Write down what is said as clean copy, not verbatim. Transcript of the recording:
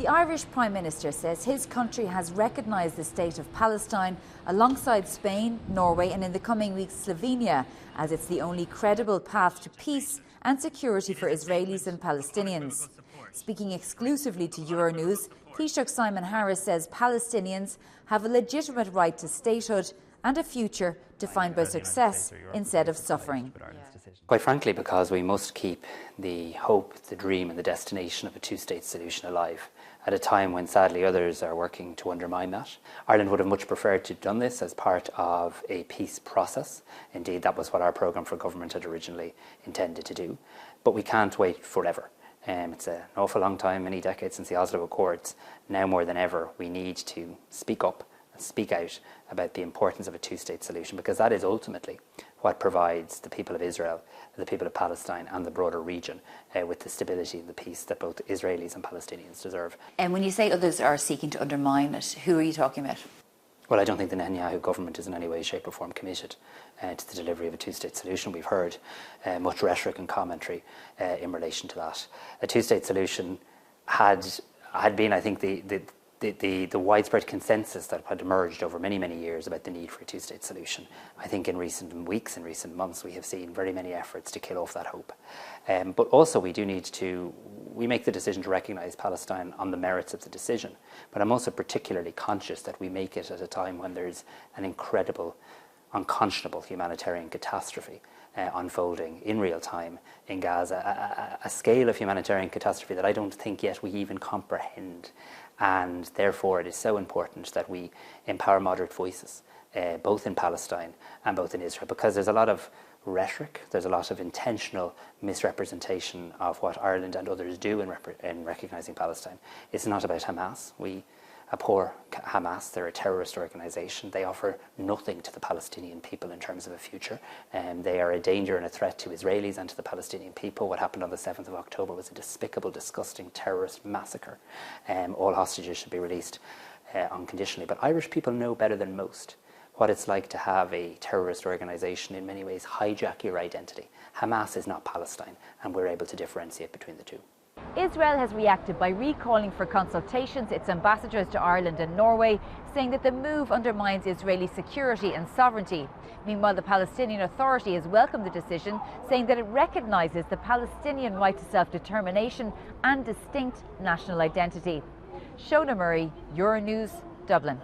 The Irish Prime Minister says his country has recognised the state of Palestine alongside Spain, Norway and in the coming weeks Slovenia, as it's the only credible path to peace and security for Israelis and Palestinians. Speaking exclusively to Euronews, Taoiseach Sаймon Harris says Palestinians have a legitimate right to statehood and a future defined by success instead of suffering. Quite frankly, because we must keep the hope, the dream and the destination of a two-state solution alive at a time when sadly others are working to undermine that. Ireland would have much preferred to have done this as part of a peace process. Indeed, that was what our programme for government had originally intended to do. But we can't wait forever. It's an awful long time, many decades since the Oslo Accords. Now more than ever, we need to speak up and speak out about the importance of a two-state solution, because that is ultimately what provides the people of Israel, the people of Palestine and the broader region with the stability and the peace that both Israelis and Palestinians deserve. And when you say others are seeking to undermine it, who are you talking about? Well, I don't think the Netanyahu government is in any way, shape or form committed to the delivery of a two-state solution. We've heard much rhetoric and commentary in relation to that. A two-state solution had been, I think, the widespread consensus that had emerged over many, many years about the need for a two-state solution. I think in recent weeks, in recent months, we have seen very many efforts to kill off that hope. But also we make the decision to recognise Palestine on the merits of the decision. But I'm also particularly conscious that we make it at a time when there's an incredible, unconscionable humanitarian catastrophe unfolding in real time in Gaza, a scale of humanitarian catastrophe that I don't think yet we even comprehend. And therefore it is so important that we empower moderate voices, both in Palestine and both in Israel, because there's a lot of rhetoric, there's a lot of intentional misrepresentation of what Ireland and others do in recognising Palestine. It's not about Hamas. We abhor Hamas. They're a terrorist organisation. They offer nothing to the Palestinian people in terms of a future. They are a danger and a threat to Israelis and to the Palestinian people. What happened on the 7th of October was a despicable, disgusting terrorist massacre. All hostages should be released unconditionally. But Irish people know better than most what it's like to have a terrorist organisation in many ways hijack your identity. Hamas is not Palestine, and we're able to differentiate between the two. Israel has reacted by recalling for consultations its ambassadors to Ireland and Norway, saying that the move undermines Israeli security and sovereignty. Meanwhile, the Palestinian Authority has welcomed the decision, saying that it recognises the Palestinian right to self-determination and distinct national identity. Shona Murray, Euronews, Dublin.